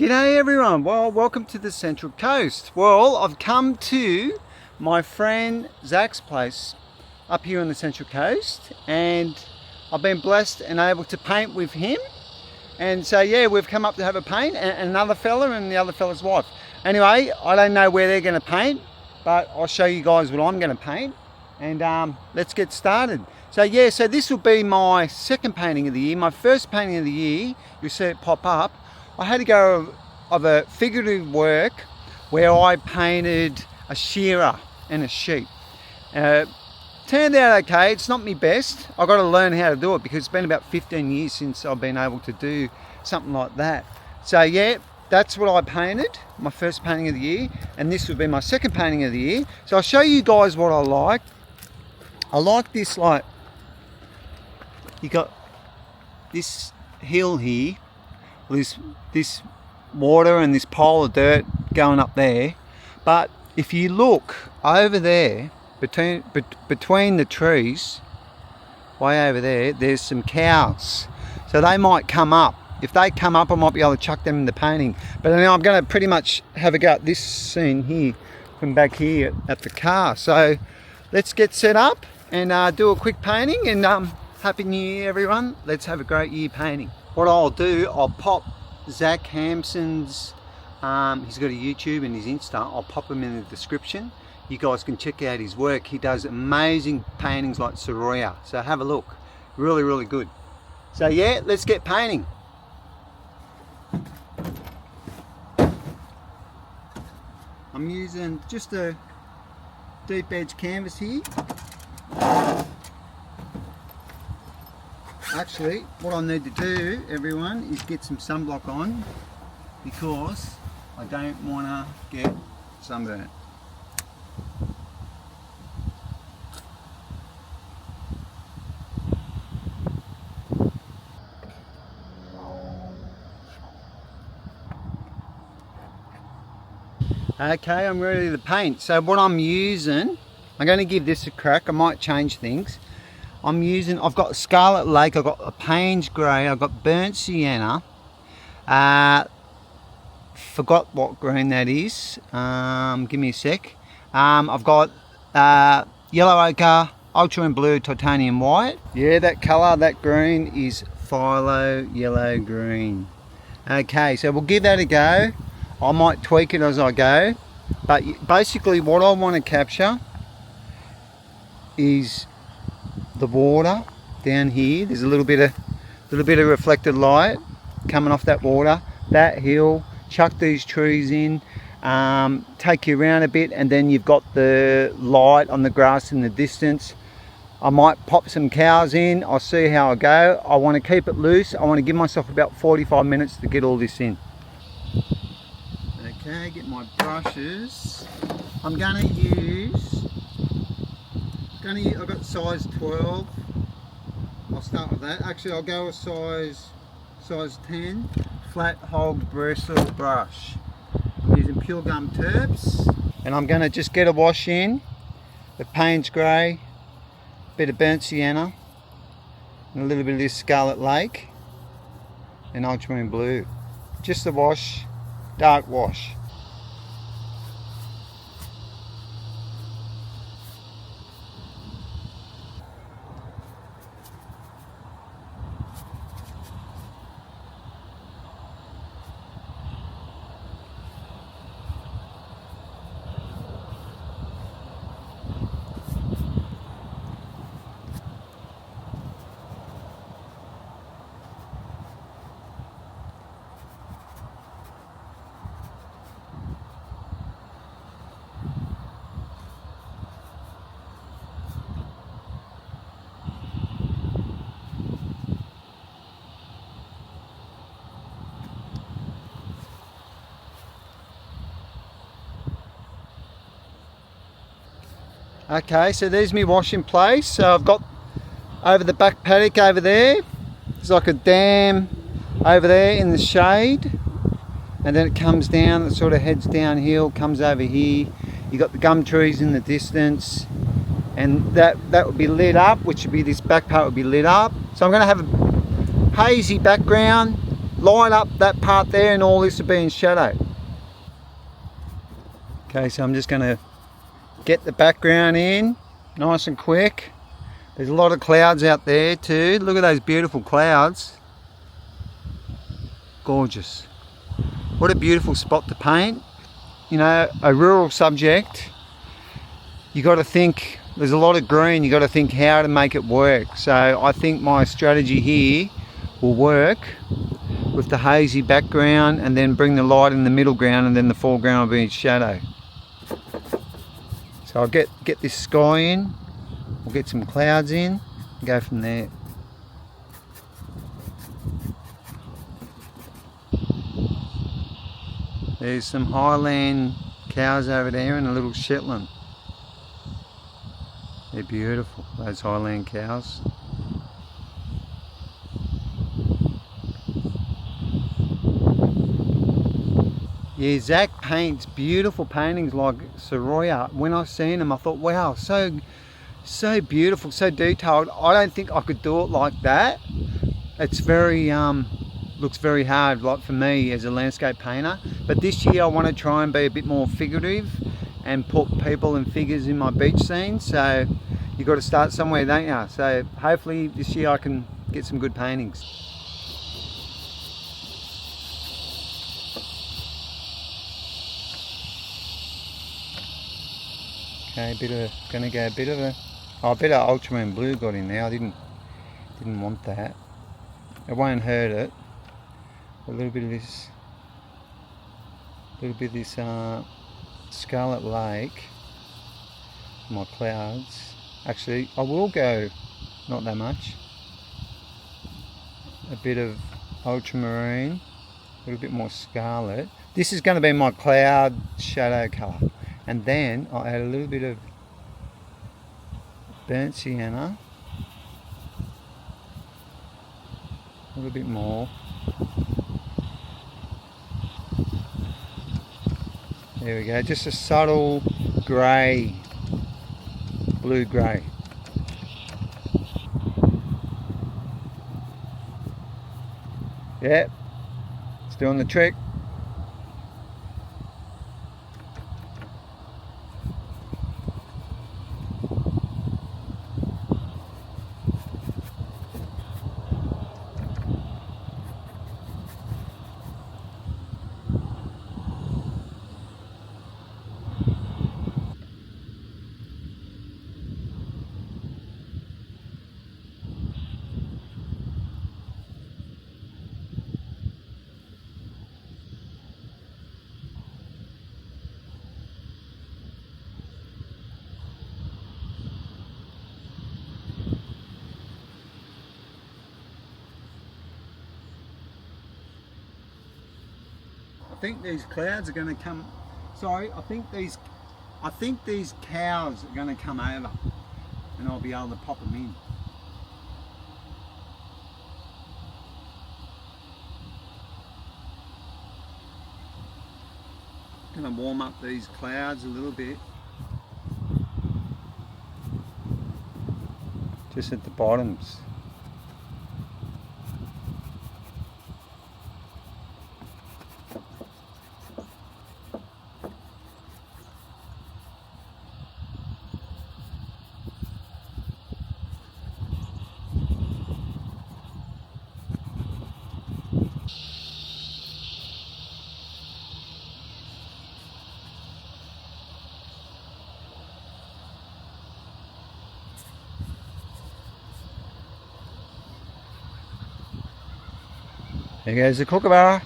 G'day everyone, well welcome to the Central Coast. Well, I've come to my friend Zac's place up here on the Central Coast, and I've been blessed and able to paint with him. And so yeah, we've come up to have a paint, and another fella and the other fella's wife. Anyway, I don't know where they're going to paint, but I'll show you guys what I'm going to paint, and let's get started. So yeah, so this will be my second painting of the year. My first painting of the year, you'll see it pop up. I had to go of a figurative work where I painted a shearer and a sheep. Turned out okay. It's not my best. I've got to learn how to do it because it's been about 15 years since I've been able to do something like that. So yeah, that's what I painted, my first painting of the year, and this will be my second painting of the year. So I'll show you guys what I like. I like this, like, you got this hill here, this water and this pile of dirt going up there, but if you look over there between the trees, way over there, there's some cows, so they might come up. If they come up, I might be able to chuck them in the painting. But now I'm going to pretty much have a go at this scene here from back here at the car. So let's get set up and do a quick painting, and Happy New Year everyone. Let's have a great year painting. What I'll do, I'll pop Zac Hampson's, he's got a YouTube and his Insta, I'll pop him in the description. You guys can check out his work. He does amazing paintings like Soroya, so have a look. Really, really good. So yeah, let's get painting. I'm using just a deep edge canvas here. Actually, what I need to do, everyone, is get some sunblock on because I don't want to get sunburnt. Okay, I'm ready to paint. So what I'm using, I'm going to give this a crack. I might change things. I've got Scarlet Lake, I've got a Payne's Grey, I've got Burnt Sienna, forgot what green that is, give me a sec. I've got Yellow Ochre, Ultramarine Blue, Titanium White. Yeah, that colour, that green is Phyllo Yellow Green. Okay, so we'll give that a go. I might tweak it as I go, but basically what I want to capture is the water down here. There's a little bit of reflected light coming off that water, that hill. Chuck these trees in, take you around a bit, and then you've got the light on the grass in the distance. I might pop some cows in. I'll see how I go. I want to keep it loose. I want to give myself about 45 minutes to get all this in. Okay, get my brushes. I'm gonna use, I've got size 12. I'll start with that. Actually, I'll go with size 10. Flat hog bristle brush. I'm using Pure Gum Terps, and I'm gonna just get a wash in the Payne's Grey, bit of Burnt Sienna, and a little bit of this Scarlet Lake, and Ultramarine Blue. Just a wash, dark wash. Okay, so there's my wash in place. So I've got over the back paddock over there, there's like a dam over there in the shade, and then it comes down, it sort of heads downhill, comes over here. You got the gum trees in the distance, and that would be lit up, which would be, this back part would be lit up. So I'm going to have a hazy background, light up that part there and all this will be in shadow. Okay, so I'm just going to get the background in nice and quick. There's a lot of clouds out there too. Look at those beautiful clouds. Gorgeous. What a beautiful spot to paint. You know, a rural subject, you got to think, there's a lot of green, you got to think how to make it work. So I think my strategy here will work with the hazy background and then bring the light in the middle ground and then the foreground will be in shadow. So I'll get this sky in, we'll get some clouds in and go from there. There's some Highland cows over there and a little Shetland. They're beautiful, those Highland cows. Yeah, Zac paints beautiful paintings like Soroya. When I seen them, I thought, wow, so beautiful, so detailed. I don't think I could do it like that. It's very, looks very hard, like for me as a landscape painter. But this year I want to try and be a bit more figurative and put people and figures in my beach scenes. So you've got to start somewhere, don't you? So hopefully this year I can get some good paintings. Okay, gonna go a bit of a ultramarine blue got in there. I didn't want that. It won't hurt it. A little bit of this Scarlet Lake, my clouds. Actually, I will go, not that much. A bit of ultramarine, a little bit more scarlet. This is going to be my cloud shadow colour. And then I'll add a little bit of burnt sienna, a little bit more. There we go, just a subtle grey, blue grey. Yep, it's doing the trick. I think these clouds are going to come. Sorry, I think these cows are going to come over, and I'll be able to pop them in. Going to warm up these clouds a little bit, just at the bottoms. There goes the kookaburra.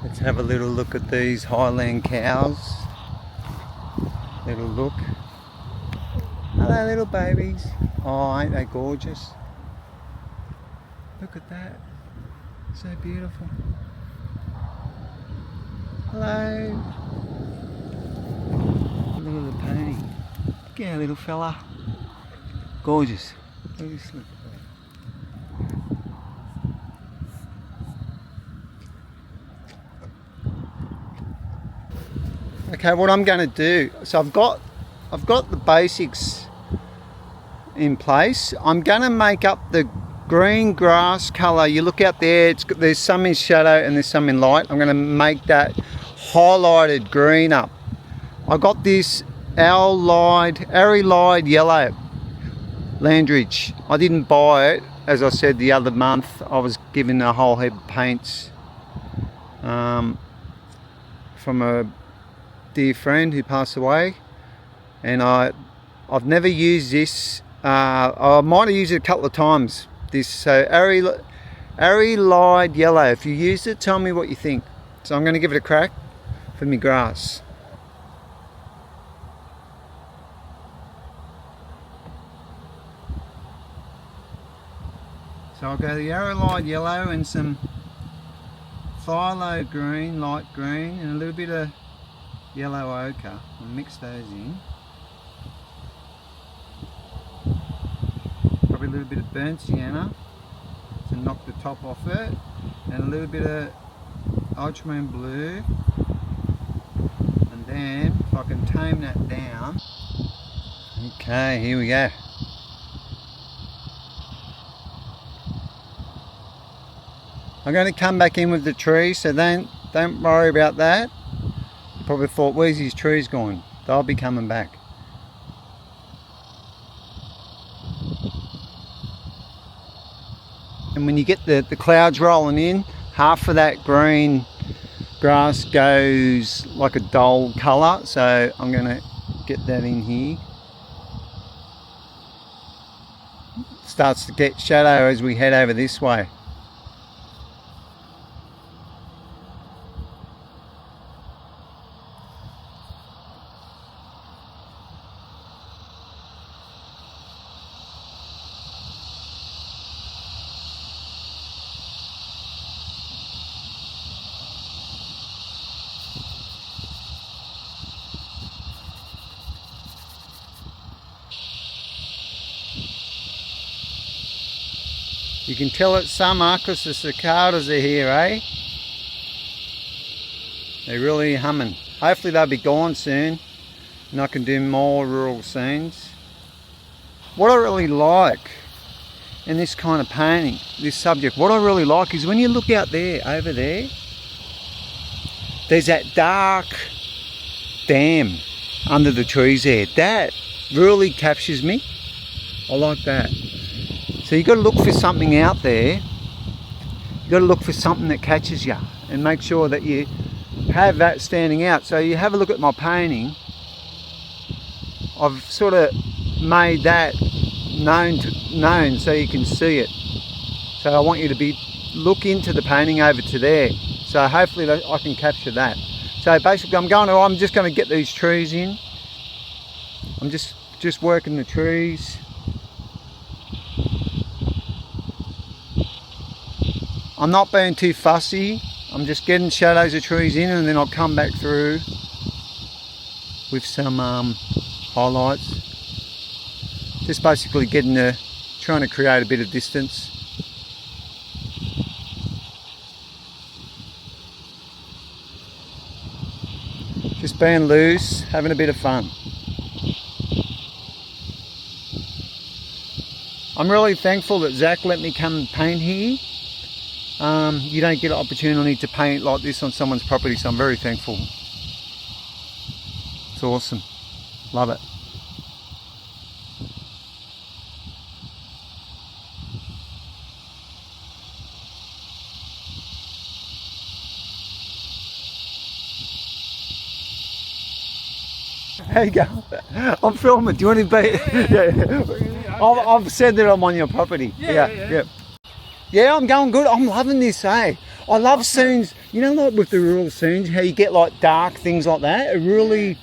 Let's have a little look at these Highland cows. Little look. Hello, little babies. Oh, ain't they gorgeous? Look at that. So beautiful. Hello. Look at the pony. Look at our little fella. Gorgeous. Look at this little fella. Okay, what I'm going to do, so I've got the basics in place. I'm going to make up the green grass colour. You look out there, there's some in shadow and there's some in light. I'm going to make that highlighted green up. I got this Arylide yellow Landridge. I didn't buy it, as I said the other month. I was given a whole heap of paints from a dear friend who passed away, and I've never used this. I might have used it a couple of times. This Arylide yellow. If you used it, tell me what you think. So I'm going to give it a crack for my grass. So I'll go the Arylide yellow and some phthalo green, light green, and a little bit of yellow ochre. I'll mix those in. Probably a little bit of burnt sienna to knock the top off it, and a little bit of ultramarine blue, and then if I can tame that down. Okay, here we go. I'm going to come back in with the trees, so don't worry about that. You probably thought, where's his trees gone? They'll be coming back. And when you get the clouds rolling in, half of that green grass goes like a dull colour, so I'm going to get that in here. Starts to get shadow as we head over this way. You can tell it's summer because the cicadas are here, eh? They're really humming. Hopefully they'll be gone soon and I can do more rural scenes. What I really like in this kind of painting, this subject, what I really like is when you look out there, over there, there's that dark dam under the trees there. That really captures me. I like that. So you've got to look for something out there. You've got to look for something that catches you and make sure that you have that standing out. So you have a look at my painting. I've sort of made that known so you can see it. So I want you to look into the painting over to there. So hopefully I can capture that. So basically I'm just going to get these trees in. I'm just working the trees. I'm not being too fussy. I'm just getting shadows of trees in, and then I'll come back through with some highlights. Just basically trying to create a bit of distance. Just being loose, having a bit of fun. I'm really thankful that Zac let me come and paint here. You don't get an opportunity to paint like this on someone's property, so I'm very thankful. It's awesome. Love it. There you go. I'm filming. Do you want to be? Yeah. I've said that I'm on your property. Yeah. Yeah, I'm going good. I'm loving this, eh? I love scenes, you know, like with the rural scenes, how you get like dark things like that. It really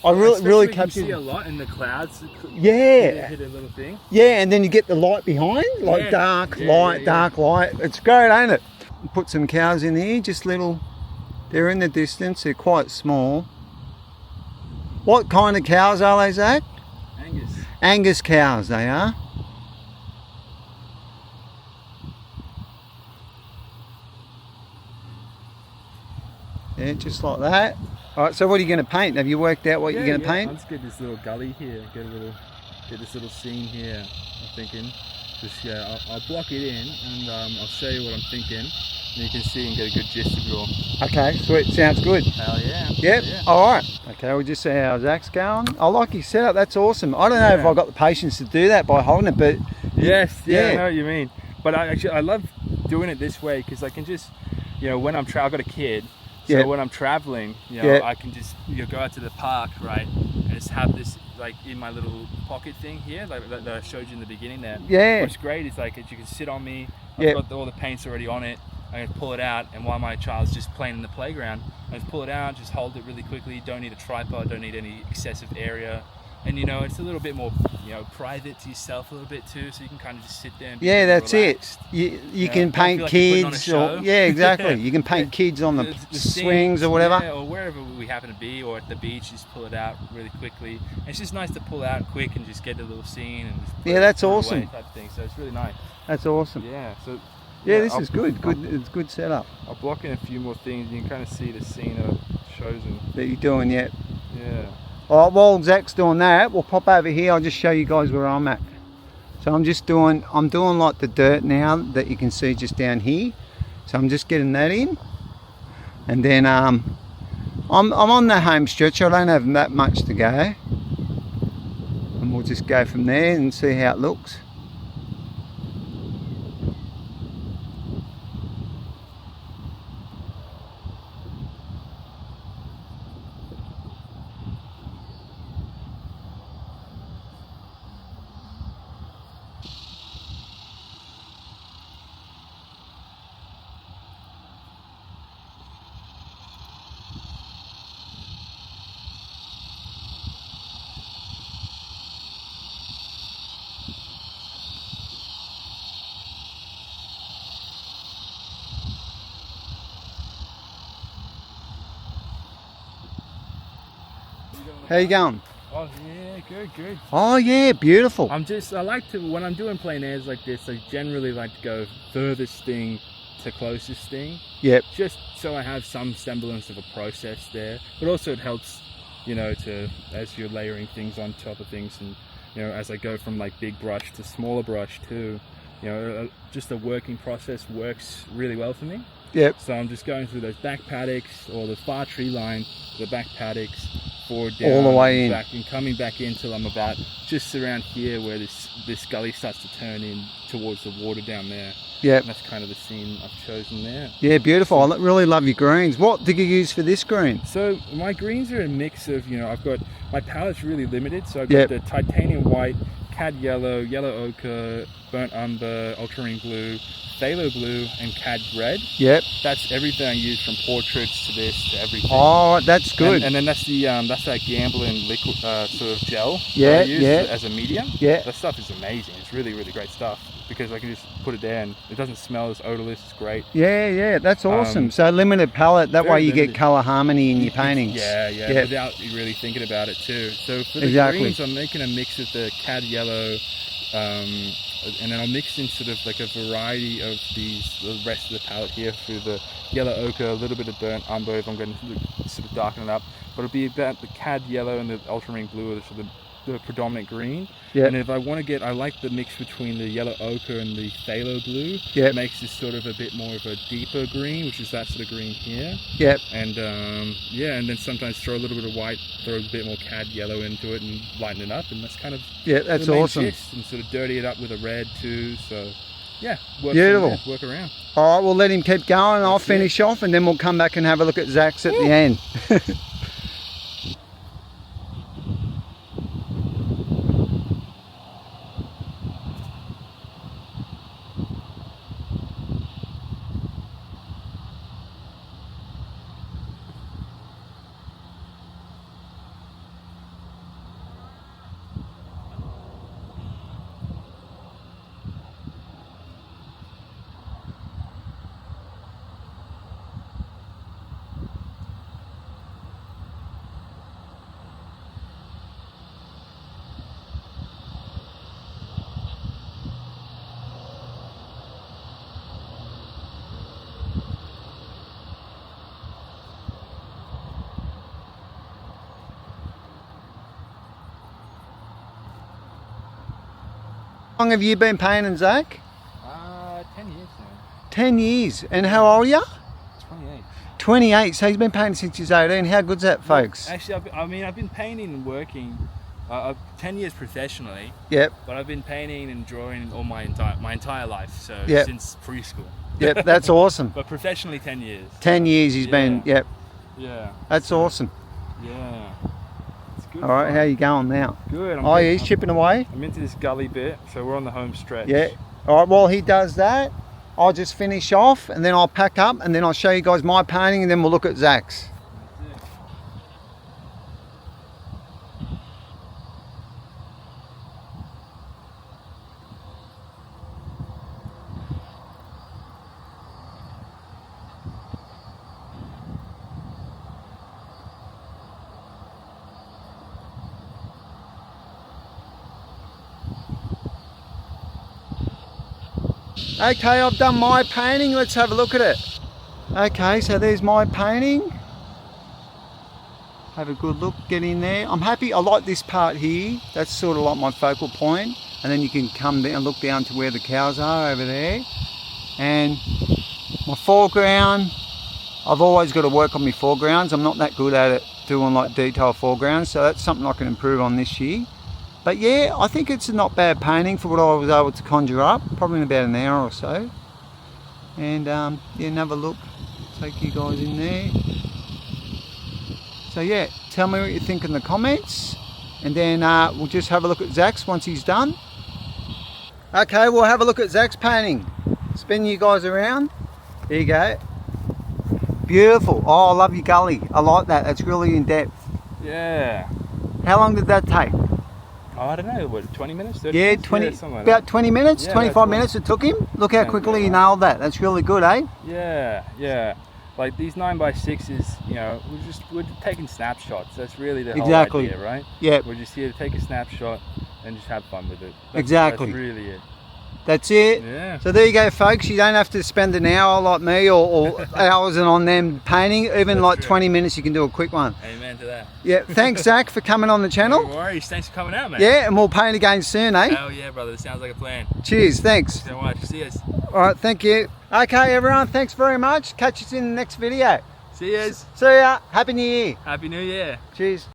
I really you captured. see a lot in the clouds. Yeah. Hit a little thing. Yeah, and then you get the light behind, like dark light. It's great, ain't it? Put some cows in here, just little. They're in the distance. They're quite small. What kind of cows are they, Zach? Angus. Angus cows, they are. Yeah, just like that. All right, so what are you going to paint? Have you worked out what you're going to paint? I'll just get this little gully here, get this little scene here. I'm thinking, just I'll block it in, and I'll show you what I'm thinking, and you can see and get a good gist of it all. Okay, sweet, sounds good. Hell yeah. Yep, yeah. All right. Okay, we'll just see how Zach's going. I like his setup, that's awesome. I don't know if I've got the patience to do that by holding it, but... Yes, I know what you mean. But I love doing it this way, because I can just, when I've got a kid, so when I'm traveling, I can just go out to the park, right, and just have this like in my little pocket thing here, like that I showed you in the beginning there. Yeah. What's great is like you can sit on me. I've got all the paints already on it. I can pull it out, and while my child's just playing in the playground, I just pull it out, just hold it really quickly. Don't need a tripod. Don't need any excessive area. And it's a little bit more, private to yourself a little bit too, so you can kind of just sit there and be that's relaxed. it. You can paint kids, exactly. You can paint kids on the swings or whatever. Or wherever we happen to be, or at the beach, just pull it out really quickly. And it's just nice to pull out quick and just get a little scene and just that's awesome. Type of thing. So it's really nice. That's awesome. Yeah. So this is good. It's good setup. I'll block in a few more things. You can kind of see the scene that I've chosen. That you're doing, Yeah. All right, while Zach's doing that, we'll pop over here. I'll just show you guys where I'm at. So I'm doing like the dirt now that you can see just down here. So I'm just getting that in. And then I'm on the home stretch. I don't have that much to go. And we'll just go from there and see how it looks. How you going? Oh yeah, good. Oh yeah, beautiful. I like to, when I'm doing plein airs like this, I generally like to go furthest thing to closest thing. Yep. Just so I have some semblance of a process there. But also it helps, as you're layering things on top of things, and as I go from like big brush to smaller brush too, just the working process works really well for me. Yep. So I'm just going through those back paddocks or the far tree line, the back paddocks, forward down, all the way in, back, and coming back in till I'm about just around here where this gully starts to turn in towards the water down there. Yep. And that's kind of the scene I've chosen there. Yeah, beautiful. I really love your greens. What did you use for this green? So my greens are a mix of, I've got, my palette's really limited. So I've got the titanium white, cad yellow, yellow ochre, burnt umber, ultramarine blue, phthalo blue, and cad red. Yep. That's everything I use, from portraits to this to everything. Oh, that's good. And then that's that Gamblin liquid sort of gel. Yeah, that I use as a medium. Yeah. That stuff is amazing. It's really, really great stuff, because I can just put it there and it doesn't smell, it's odorless, it's great. Yeah, that's awesome. So limited palette, that way you get colour harmony in your paintings. Yeah, without really thinking about it too. So for the greens, I'm making a mix of the cad yellow, and then I'll mix in sort of like a variety of the rest of the palette here through the yellow ochre, a little bit of burnt umber if I'm going to sort of darken it up. But it'll be about the cad yellow and the ultramarine blue, or sort of the predominant green. Yep. And if I want to get, I like the mix between the yellow ochre and the phthalo blue. It makes this sort of a bit more of a deeper green, which is that sort of green here. Yep. And and then sometimes throw a little bit of white, throw a bit more cad yellow into it and lighten it up, and that's kind of that's awesome. Gist, and sort of dirty it up with a red too. So yeah, work around. All right, we'll let him keep going. I'll finish off, and then we'll come back and have a look at Zach's at the end. How long have you been painting, Zach? 10 years now. 10 years. And how old are you? 28. 28. So he's been painting since he's 18. How good's that, folks? Actually, I've been painting and working 10 years professionally. Yep. But I've been painting and drawing all my entire life. So yep. Since preschool. Yep, that's awesome. But professionally 10 years. 10 years he's been, yep. Yeah. That's awesome. Yeah. It's good. All right, how are you going now? Good. He's chipping away? I'm into this gully bit, so we're on the home stretch. Yeah. All right, while he does that, I'll just finish off and then I'll pack up and then I'll show you guys my painting and then we'll look at Zach's. Okay, I've done my painting. Let's have a look at it. Okay, so there's my painting. Have a good look, get in there. I'm happy, I like this part here. That's sort of like my focal point. And then you can come down and look down to where the cows are over there. And my foreground, I've always got to work on my foregrounds. I'm not that good at it, doing like detail foregrounds. So that's something I can improve on this year. But yeah, I think it's a not bad painting for what I was able to conjure up, probably in about an hour or so. And yeah, have a look, take you guys in there. So yeah, tell me what you think in the comments, and then we'll just have a look at Zach's once he's done. Okay, we'll have a look at Zach's painting. Spin you guys around. There you go. Beautiful. Oh, I love your gully. I like that. That's really in depth. Yeah. How long did that take? Oh, I don't know, what, 20 minutes? 30 yeah, minutes? 20, yeah, like about 20 minutes, yeah, 25 minutes it took him. Look how quickly he nailed that. That's really good, eh? Yeah, yeah. Like these 9x6s, you know, we're taking snapshots. That's really the whole idea, right? Yeah. We're just here to take a snapshot and just have fun with it. That's really it. That's it. Yeah. So there you go, folks. You don't have to spend an hour like me or hours and on them painting. Even that's like true. 20 minutes, you can do a quick one. Amen to that. Yeah. Thanks, Zach, for coming on the channel. No worries. Thanks for coming out, mate. Yeah, and we'll paint again soon, eh? Hell yeah, brother. This sounds like a plan. Cheers. Thanks. Thanks so much. See us. All right. Thank you. Okay, everyone. Thanks very much. Catch us in the next video. See yous. See ya. Happy New Year. Happy New Year. Cheers.